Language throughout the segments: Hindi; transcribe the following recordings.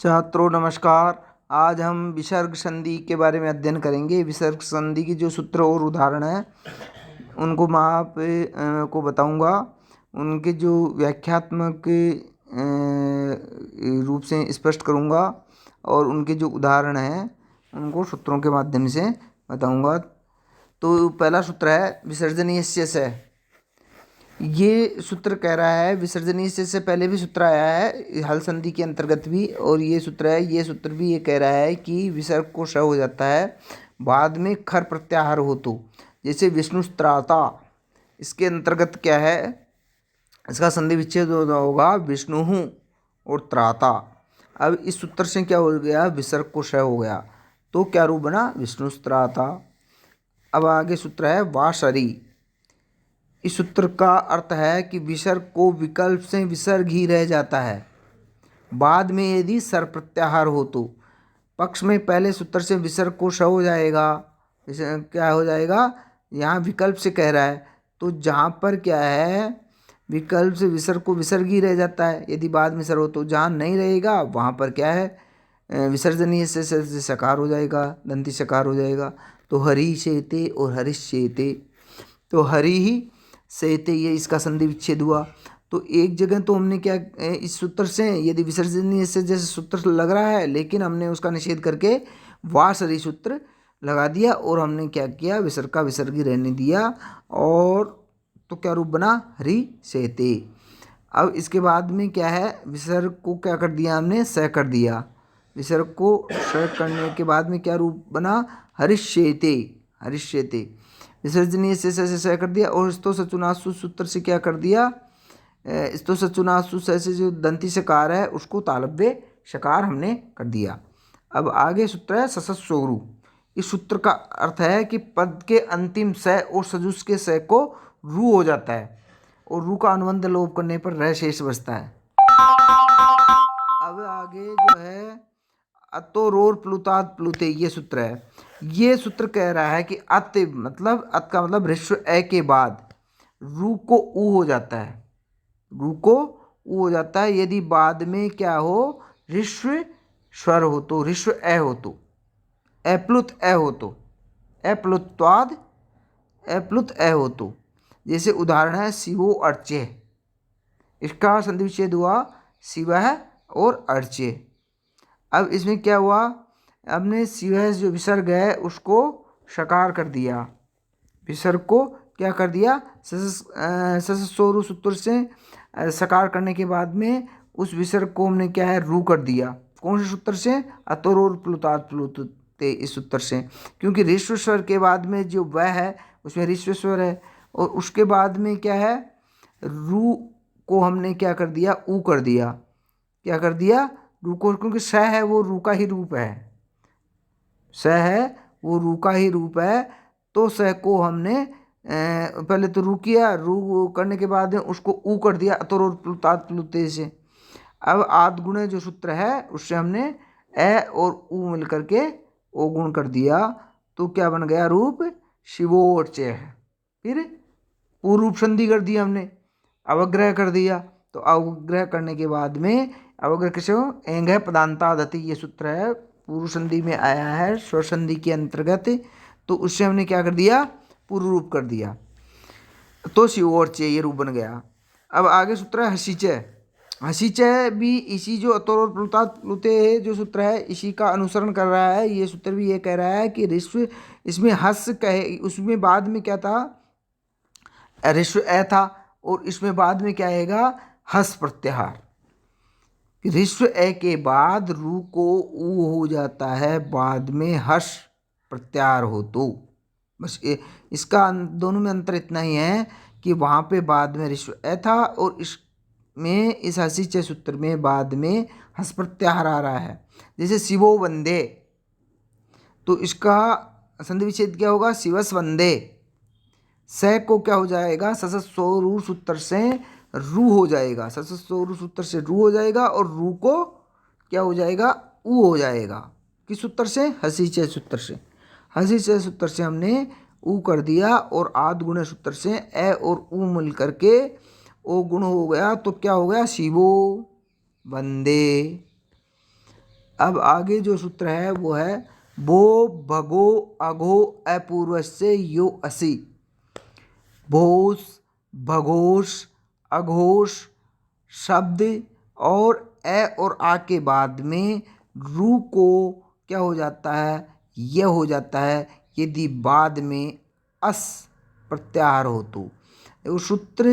छात्रों नमस्कार। आज हम विसर्ग संधि के बारे में अध्ययन करेंगे। विसर्ग संधि की जो सूत्र और उदाहरण है उनको मैं आप को बताऊंगा। उनके जो व्याख्यात्मक रूप से स्पष्ट करूंगा और उनके जो उदाहरण हैं उनको सूत्रों के माध्यम से बताऊंगा। तो पहला सूत्र है विसर्जनीय से। ये सूत्र कह रहा है विसर्जनीय से पहले भी सूत्र आया है हल संधि के अंतर्गत भी, और ये सूत्र है। ये सूत्र भी ये कह रहा है कि विसर्ग को श हो जाता है बाद में खर प्रत्याहार हो तो, जैसे विष्णु त्राता। इसके अंतर्गत क्या है, इसका संधि विच्छेद होगा विष्णु और त्राता। अब इस सूत्र से क्या हो गया, विसर्ग को श हो गया तो क्या रूप बना, विष्णु त्राता। अब आगे सूत्र है वाशरी। इस सूत्र का अर्थ है कि विसर्ग को विकल्प से विसर्ग ही रह जाता है बाद में यदि सर प्रत्याहार हो तो। पक्ष में पहले सूत्र से विसर्ग को श हो जाएगा, क्या हो जाएगा, यहाँ विकल्प से कह रहा है तो जहाँ पर क्या है विकल्प से विसर्ग को विसर्ग ही रह जाता है यदि बाद में सर हो तो। जहाँ नहीं रहेगा वहाँ पर क्या है विसर्जनीय से सकार हो जाएगा, दंती सकार हो जाएगा। तो हरि शेते और हरिष्येते, तो हरि ही सेते ये इसका संधि विच्छेद हुआ। तो एक जगह तो हमने क्या इस सूत्र से यदि विसर्जनीय से जैसे सूत्र लग रहा है लेकिन हमने उसका निषेध करके वासरी सूत्र लगा दिया और हमने क्या किया, विसर्ग का विसर्ग ही रहने दिया। और तो क्या रूप बना, हरि सेते। अब इसके बाद में क्या है, विसर्ग को क्या कर दिया हमने, स कर दिया। विसर्ग को स करने के बाद में क्या रूप बना, हरिष्येते, हरिष्येते। विसर्जनीय से कर दिया और स्तो सचुनासु सूत्र से क्या कर दिया, स्तो सचुनासु से जो दंती सकार है उसको तालव्य शकार हमने कर दिया। अब आगे सूत्र है ससस्सोरु। इस सूत्र का अर्थ है कि पद के अंतिम स और सजुस के स को रू हो जाता है और रू का अनुबंध लोप करने पर रह शेष बचता है। अब आगे जो है अतोरोर प्लुताद प्लुते, ये सूत्र है। ये सूत्र कह रहा है कि अत मतलब अत का मतलब ऋस्व ए के बाद रू को ऊ हो जाता है, रू को ऊ हो जाता है यदि बाद में क्या हो, ऋस्व स्वर हो तो, ऋस्व ए हो तो, एप्लुत ए हो तो, एप्लुत्वाद एप्लुत ए हो तो। जैसे उदाहरण है शिवो अर्चे, इसका संधि विच्छेद हुआ शिवः और अर्चे। अब इसमें क्या हुआ, हमने शिवः जो विसर्ग है उसको शकार कर दिया, विसर्ग को क्या कर दिया, ससस्सोरु सूत्र से सकार करने के बाद में उस विसर्ग को हमने क्या है, रू कर दिया। कौन से सूत्र से, अतोरोर प्लुतात् प्लुते, इस सूत्र से। क्योंकि ऋस्व स्वर के बाद में जो वह है उसमें ऋस्व स्वर है और उसके बाद में क्या है, रू को हमने क्या कर दिया, ऊ कर दिया। क्या कर दिया, रू को, क्योंकि स है वो रू का ही रूप है, स है वो रू का ही रूप है। तो स को हमने पहले तो रू किया, रू करने के बाद उसको ऊ कर दिया अतोरोर प्लुतात् प्लुते से। अब आद गुणे जो सूत्र है उससे हमने ए और ऊ मिल करके ओ गुण कर दिया तो क्या बन गया रूप, शिवोर्चे। फिर पूर्व रूप संधि कर दिया हमने, अवग्रह कर दिया। तो अवग्रह करने के बाद में अवग्रह किसे हो, एंग है पदांतादति, ये सूत्र है पूर्व संधि में आया है स्वर संधि के अंतर्गत। तो उससे हमने क्या कर दिया, पूर्व रूप कर दिया तो शिवोर्चे ये रूप बन गया। अब आगे सूत्र है हसीचय। हसीचय भी इसी जो अतोर प्लुतात् प्लुते जो सूत्र है इसी का अनुसरण कर रहा है। ये सूत्र भी ये कह रहा है कि ऋस्व, इसमें हस कहे, उसमें बाद में क्या था, ऋस्व ए था और इसमें बाद में क्या आएगा, हस प्रत्याहार। ऋस्व ए के बाद रू को ऊ हो जाता है बाद में हर्ष प्रत्याहार हो तो। बस इसका दोनों में अंतर इतना ही है कि वहाँ पे बाद में ऋस्व ए था और इसमें इस हसीचय सूत्र में बाद में हस प्रत्याहार आ रहा है। जैसे शिवो वंदे, तो इसका संधि विच्छेद क्या होगा, शिवस वंदे। स को क्या हो जाएगा, ससस्सोरु सूत्र से रू हो जाएगा, ससस्सोरु सूत्र से रू हो जाएगा और रू को क्या हो जाएगा, ऊ हो जाएगा। किस सूत्र से, हसीचय सूत्र से। हसीचय सूत्र से हमने ऊ कर दिया और आद गुण सूत्र से ए और ऊ मिल करके ओ गुण हो गया तो क्या हो गया, शिवो वंदे। अब आगे जो सूत्र है वो है भो भगो अघो अपूर्वस्य यो असि। भोस भगोश अघोष शब्द और ए और आ के बाद में रू को क्या हो जाता है, यह हो जाता है यदि बाद में अस प्रत्याहार हो तो। वो सूत्र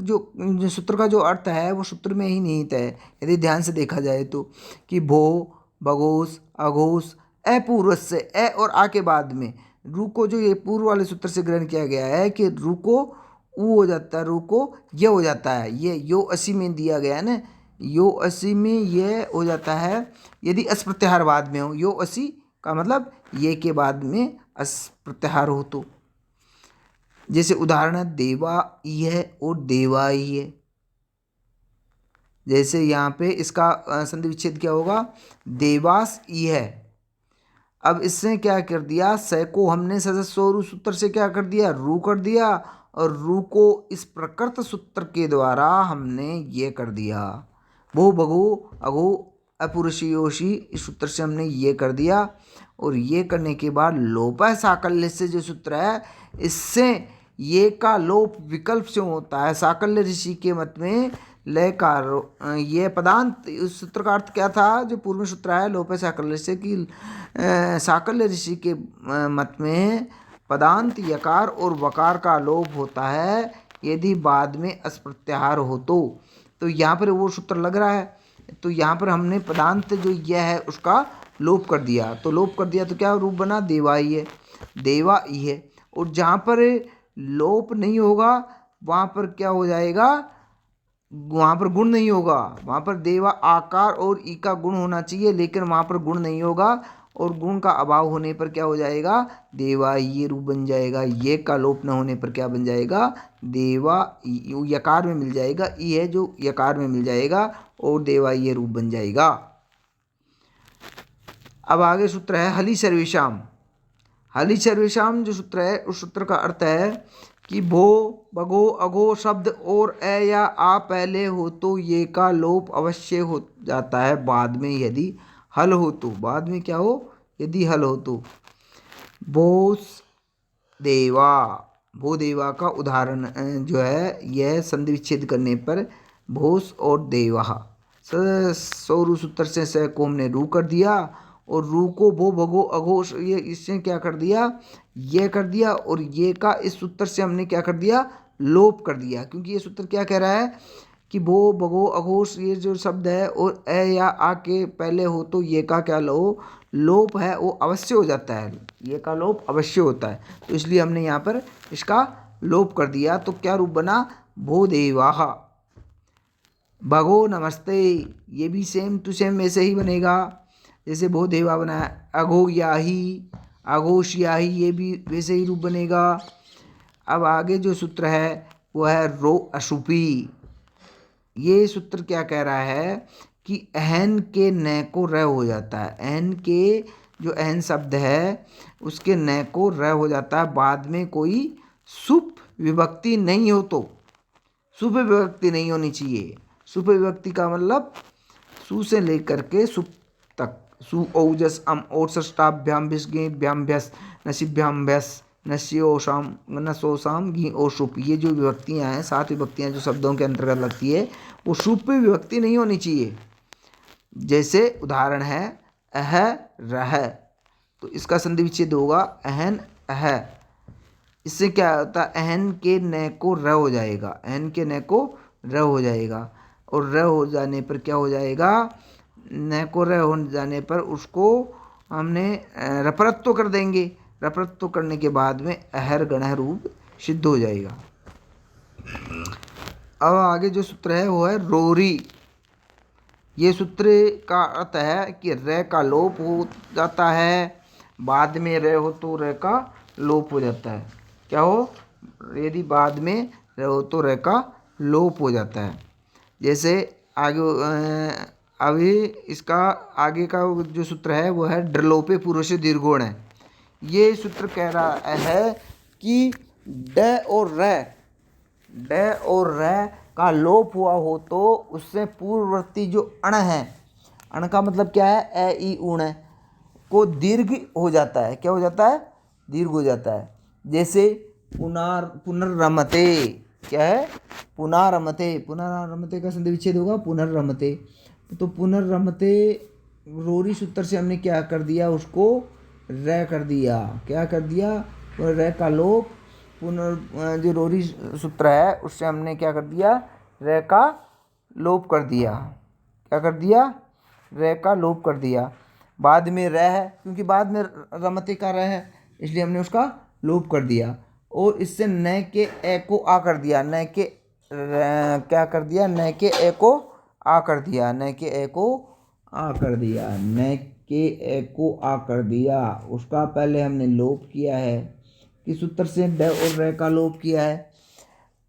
जो सूत्र का जो अर्थ है वो सूत्र में ही निहित है यदि ध्यान से देखा जाए तो, कि भो भगोस अघोष अपूर्व से ए और आ के बाद में रू को, जो ये पूर्व वाले सूत्र से ग्रहण किया गया है कि रू को ऊ हो जाता है, रू को ये हो जाता है, ये यो असी में दिया गया है ना, यो असी में ये हो जाता है यदि अस प्रत्याहार बाद में हो। यो असी का मतलब ये के बाद में अस प्रत्याहार हो तो। जैसे उदाहरण है देवा ई है और देवा ई है। जैसे यहाँ पे इसका संधि विच्छेद क्या होगा, देवास ई है। अब इससे क्या कर दिया, स को हमने सजस्वरू सूत्र से क्या कर दिया, रू कर दिया, और रू को इस प्रकृत सूत्र के द्वारा हमने ये कर दिया। भो भगो अगो अपुरुषयोशी इस सूत्र से हमने ये कर दिया। और ये करने के बाद लोप साकल्य से जो सूत्र है, इससे ये का लोप विकल्प से होता है। साकल्य ऋषि के मत में लयकार ये पदांत, उस सूत्र का अर्थ क्या था जो पूर्व सूत्र है लोप साकल्य से, कि साकल्य ऋषि के मत में पदांत यकार और वकार का लोप होता है यदि बाद में अस प्रत्याहार हो तो यहाँ पर वो सूत्र लग रहा है। तो यहाँ पर हमने पदांत जो यह है उसका लोप कर दिया। तो लोप कर दिया तो क्या रूप बना, देवा ई है, देवा ई है। और जहाँ पर लोप नहीं होगा वहाँ पर क्या हो जाएगा, वहाँ पर गुण नहीं होगा। वहाँ पर देवा आकार और ई का गुण होना चाहिए, लेकिन वहाँ पर गुण नहीं होगा, और गुण का अभाव होने पर क्या हो जाएगा, देवा ये रूप बन जाएगा। ये का लोप न होने पर क्या बन जाएगा, देवा यकार में मिल जाएगा, ई है जो यकार में मिल जाएगा और देवा ये रूप बन जाएगा। अब आगे सूत्र है हली सर्वेशाम। हली सर्वेशाम जो सूत्र है उस सूत्र का अर्थ है कि भो भगो अघो शब्द और ए या आ पहले हो तो ये का लोप अवश्य हो जाता है बाद में यदि हल हो तो। बाद में क्या हो, यदि हल हो तो। भोस देवा, भो देवा का उदाहरण जो है यह संधि विच्छेद करने पर भोस और देवा। सौरु सूत्र से स को हमने रू कर दिया, और रू को भो भगो अघोष ये इससे क्या कर दिया, ये कर दिया, और ये का इस सूत्र से हमने क्या कर दिया, लोप कर दिया। क्योंकि ये सूत्र क्या कह रहा है कि भो भगो अघोष ये जो शब्द है और ए या आ के पहले हो तो ये का क्या लोप है वो अवश्य हो जाता है, ये का लोप अवश्य होता है। तो इसलिए हमने यहाँ पर इसका लोप कर दिया। तो क्या रूप बना, भो देवाह। भगो नमस्ते, ये भी सेम टू सेम वैसे ही बनेगा जैसे भो देवा बना है। अघो याही, अघोष याही, ये भी वैसे ही रूप बनेगा। अब आगे जो सूत्र है वो है रो अशुपी। ये सूत्र क्या कह रहा है कि अहन के न को र हो जाता है। अहन के जो अहन शब्द है उसके न को र हो जाता है, बाद में कोई सुप विभक्ति नहीं हो तो। सुप विभक्ति नहीं होनी चाहिए। सुप विभक्ति का मतलब सु से लेकर के सुप तक। सु औजस अम ओषष्टाभ्याम भिष्गेभ्याम भ्यस नशिभ्याम भ्यस नश्योशाम नशोशाम घी और शुप, ये जो विभक्तियाँ हैं 7 विभक्तियाँ जो शब्दों के अंतर्गत लगती है वो शुप विभक्ति नहीं होनी चाहिए। जैसे उदाहरण है अह रह, तो इसका संधि विच्छेद होगा अहन अह। इससे क्या होता है, अहन के न को र हो जाएगा, अहन के न को र हो जाएगा, और र हो जाने पर क्या हो जाएगा, न को र हो जाने पर उसको हमने रपरत्व कर देंगे। रपरत्व करने के बाद में अहर गणह रूप सिद्ध हो जाएगा। अब आगे जो सूत्र है वो है रोरी। ये सूत्र का अर्थ है कि र का लोप हो जाता है, बाद में र हो तो र का लोप हो जाता है। क्या हो, यदि बाद में र हो तो र का लोप हो जाता है। जैसे आगे अभी इसका आगे का जो सूत्र है वो है ड्रलोपे पूर्व से दीर्घोण है। ये सूत्र कह रहा है कि ड और र का लोप हुआ हो तो उससे पूर्ववर्ती जो अण है, अण का मतलब क्या है, ए ई ऊण है, को दीर्घ हो जाता है, क्या हो जाता है, दीर्घ हो जाता है। जैसे पुनर्रमते, क्या है, पुनर्रमते, पुनर्रमते का संधि विच्छेद होगा पुनर्रमते। तो पुनर्रमते रोरी सूत्र से हमने क्या कर दिया, उसको रै कर दिया, क्या कर दिया, रै का लोप। जो रोरी सूत्र है उससे हमने क्या कर दिया, रै का लोप कर दिया, क्या कर दिया, रै का लोप कर दिया। बाद में रह है, क्योंकि बाद में रमते का रह है, इसलिए हमने उसका लोप कर दिया। और इससे न के ए को आ कर दिया, न के क्या कर दिया, न के ए को आ कर दिया, न के ए को आ कर दिया, न के ए को आ कर दिया। उसका पहले हमने लोप किया है, किस सूत्र से, ड और रे का लोप किया है,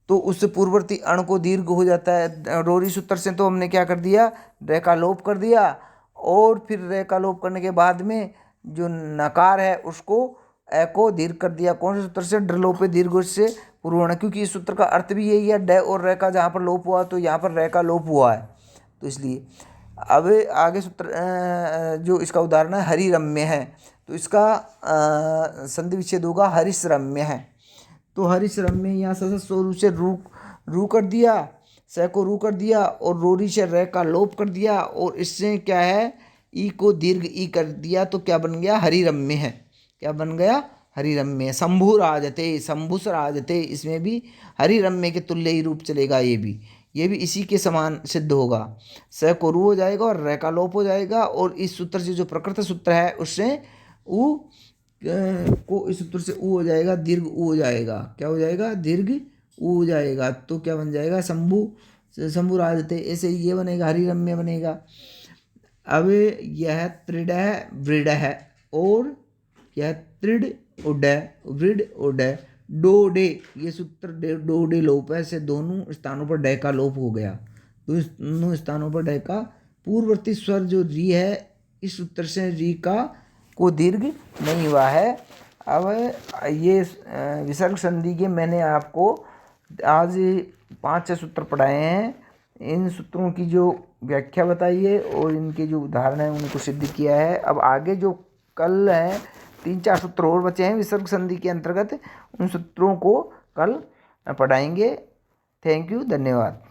तो उससे पूर्ववर्ती अण को दीर्घ हो जाता है। रोरी सूत्र से तो हमने क्या कर दिया, रे का लोप कर दिया, और फिर रे का लोप करने के बाद में जो नकार है उसको ए को दीर्घ कर दिया। कौन से सूत्र से, ड्रलोपे दीर्घ से पूर्ववर्ण, क्योंकि इस सूत्र का अर्थ भी यही है, ड और रे का जहाँ पर लोप हुआ तो यहाँ पर रे का लोप हुआ है, तो इसलिए। अब आगे सूत्र जो इसका उदाहरण है हरिरम्य है, तो इसका संधि विच्छेद होगा हरिश्रम्य है। तो हरिश्रम्य यहाँ सो से रू कर दिया, स को रू कर दिया, और रोरी से रे का लोप कर दिया, और इससे क्या है, ई को दीर्घ ई कर दिया, तो क्या बन गया, हरिरम्य है, क्या बन गया, हरिरम्य। शंभु राजते, शंभुस राजते, इसमें भी हरिरम्य के तुल्य ही रूप चलेगा, ये भी इसी के समान सिद्ध होगा। स को रू हो जाएगा और रे का लोप हो जाएगा, और इस सूत्र से जो प्रकृत सूत्र है उससे ऊ को इस सूत्र से ऊ हो जाएगा, दीर्घ ऊ हो जाएगा, क्या हो जाएगा, दीर्घ ऊ हो जाएगा, तो क्या बन जाएगा, शंभु राजते, ऐसे ये बनेगा, हरिरम्य बनेगा। अब यह त्रिड है, वृड है, और यह त्रिड उड है, वृड उड है, डो डे, ये सूत्र डो डे लोप है, से दोनों स्थानों पर डे का लोप हो गया, तो इस दोनों स्थानों पर डे का पूर्ववर्ती स्वर जो री है, इस सूत्र से री का को दीर्घ नहीं हुआ है। अब ये विसर्ग संधि के मैंने आपको आज 5-6 सूत्र पढ़ाए हैं, इन सूत्रों की जो व्याख्या बताई है और इनके जो उदाहरण हैं उनको सिद्ध किया है। अब आगे जो कल हैं 3-4 सूत्र और बचे हैं विसर्ग संधि के अंतर्गत, उन सूत्रों को कल पढ़ाएंगे। थैंक यू, धन्यवाद।